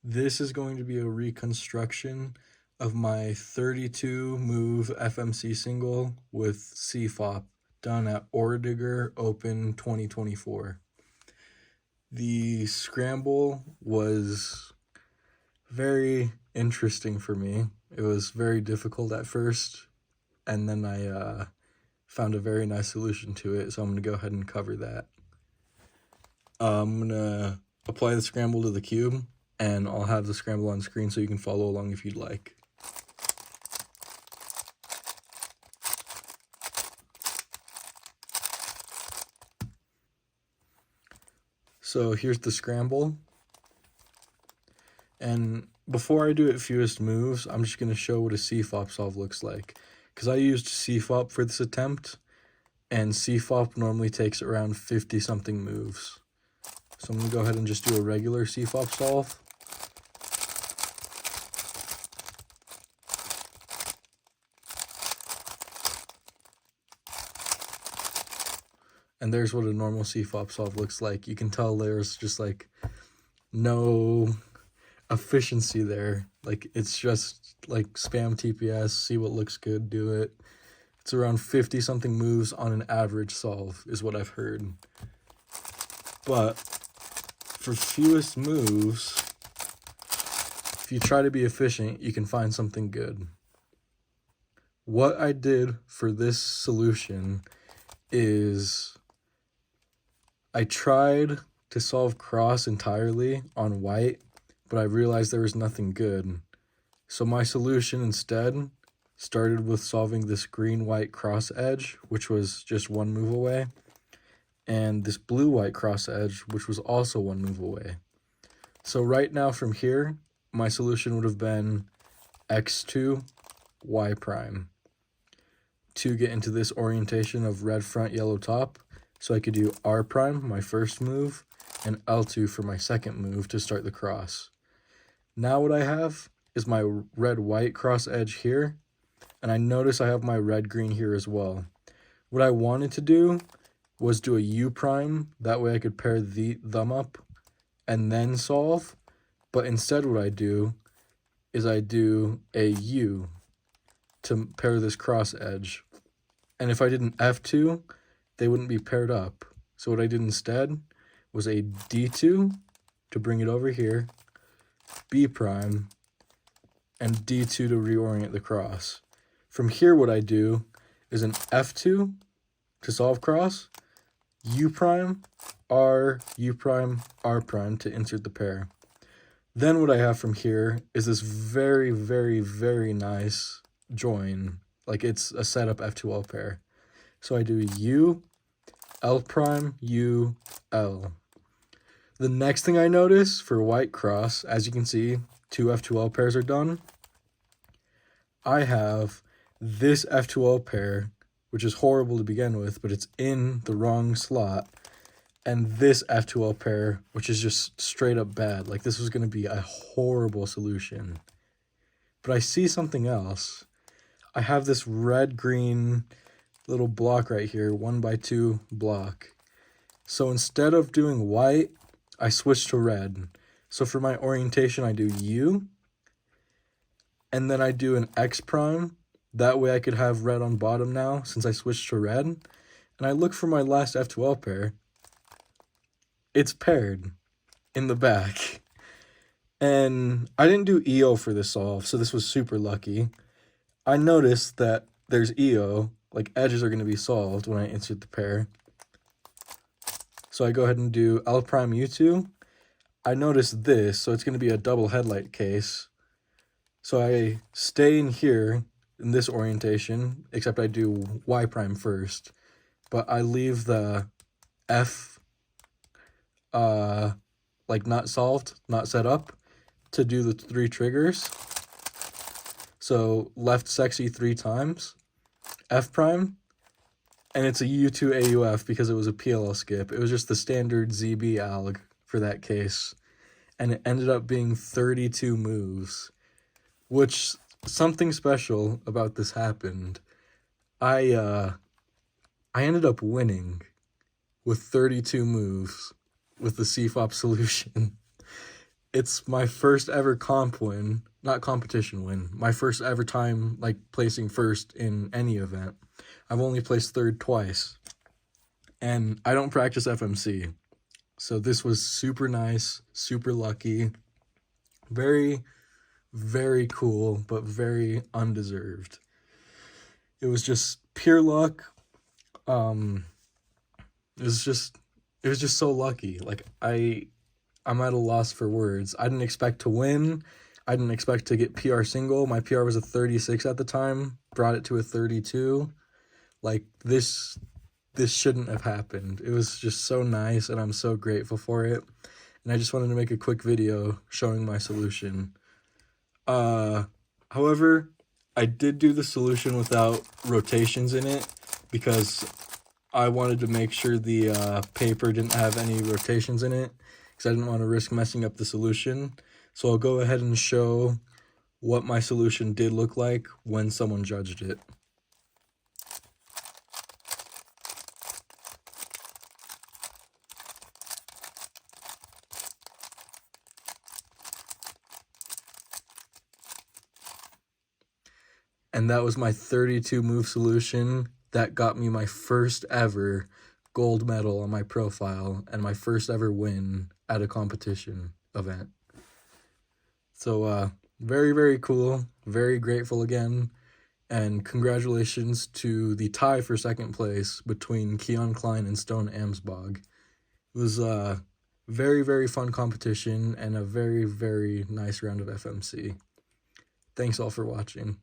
This is going to be a reconstruction of my 32 move FMC single with CFOP done at Oredigger Open 2024. The scramble was very interesting for me. It was very difficult at first, and then I found a very nice solution to it, so I'm going to go ahead and cover that. I'm going to apply the scramble to the cube, and I'll have the scramble on screen so you can follow along if you'd like. So here's the scramble. And before I do it fewest moves, I'm just going to show what a CFOP solve looks like. Because I used CFOP for this attempt, and CFOP normally takes around 50-something moves. So I'm going to go ahead and just do a regular CFOP solve. And there's what a normal CFOP solve looks like. You can tell there's just like no efficiency there. Like it's just like spam TPS, see what looks good, do it. It's around 50-something moves on an average solve is what I've heard. But for fewest moves, if you try to be efficient, you can find something good. What I did for this solution is I tried to solve cross entirely on white, but I realized there was nothing good. So my solution instead started with solving this green-white cross edge, which was just one move away, and this blue-white cross edge, which was also one move away. So right now from here, my solution would have been x2, y prime, to get into this orientation of red front, yellow top. So I could do R prime, my first move, and L2 for my second move to start the cross. Now what I have is my red-white cross edge here, and I notice I have my red-green here as well. What I wanted to do was do a U prime, that way I could pair them up and then solve, but instead what I do is I do a U to pair this cross edge. And if I did an F2, they wouldn't be paired up. So what I did instead was a D2 to bring it over here, B prime, and D2 to reorient the cross. From here, what I do is an F2 to solve cross, U prime, R, U prime, R prime to insert the pair. Then what I have from here is this very, very, very nice join. Like it's a setup F2L pair. So I do U, L prime, U, L. The next thing I notice for white cross, as you can see, two F2L pairs are done. I have this F2L pair, which is horrible to begin with, but it's in the wrong slot, and this F2L pair, which is just straight up bad. Like this was going to be a horrible solution. But I see something else. I have this red-green little block right here, 1x2 block. So instead of doing white, I switch to red. So for my orientation, I do U, and then I do an X prime. That way I could have red on bottom now, since I switched to red. And I look for my last F2L pair. It's paired in the back. And I didn't do EO for this solve, so this was super lucky. I noticed that there's EO, like edges are going to be solved when I insert the pair. So I go ahead and do L prime U2. I notice this, so it's going to be a double headlight case. So I stay in here in this orientation, except I do Y prime first. But I leave the F, like not solved, not set up, to do the 3 triggers. So left sexy 3 times, F prime, and it's a U2 AUF because it was a PLL skip. It was just the standard ZB alg for that case. And it ended up being 32 moves, which something special about this happened. I ended up winning with 32 moves with the CFOP solution. it's my first ever comp win, not competition win, my first ever time like placing first in any event. I've only placed third twice, and I don't practice FMC, so this was super nice, super lucky, very, very cool, but very undeserved. It was just pure luck. It was just so lucky. Like I'm at a loss for words. I didn't expect to win. I didn't expect to get PR single. My PR was a 36 at the time. Brought it to a 32. Like this shouldn't have happened. It was just so nice, and I'm so grateful for it. And I just wanted to make a quick video showing my solution. However, I did do the solution without rotations in it because I wanted to make sure the paper didn't have any rotations in it because I didn't want to risk messing up the solution. So I'll go ahead and show what my solution did look like when someone judged it. And that was my 32 move solution that got me my first ever gold medal on my profile and my first ever win at a competition event. So very, very cool, very grateful again, and congratulations to the tie for second place between Keon Klein and Stone Amsbog. It was a very, very fun competition and a very, very nice round of FMC. Thanks all for watching.